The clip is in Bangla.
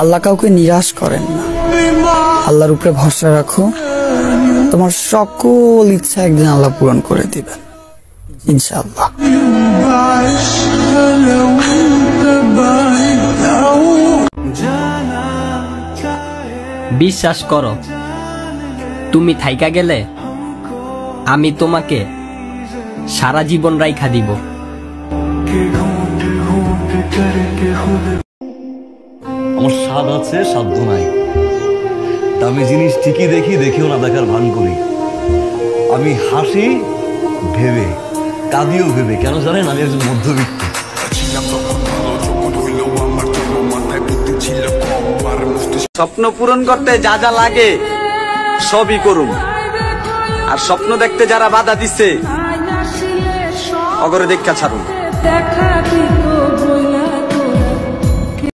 আল্লাহ কাউকে নিরাশ করেন না। আল্লাহর উপরে ভরসা রাখো, তোমার সকল ইচ্ছা একদিন আল্লাহ পূরণ করে দিবেন ইনশাআল্লাহ। বিশ্বাস করো, তুমি থাইকা গেলে আমি তোমাকে সারা জীবন রাইখা দিব। আমার স্বাদ আছে, সাধ্য নাই। দামি জিনিস ঠিকই দেখি, দেখেও না দেখার ভান করি। আমি হাসি ভেবে, কাঁদিও ভেবে। কেন জানেন? আমি একজন মধ্যবিত্ত। স্বপ্ন পূরণ করতে যা যা লাগে সবই করুন, আর স্বপ্ন দেখতে যারা বাধা দিচ্ছে অগরে দেখা ছাড়ুন।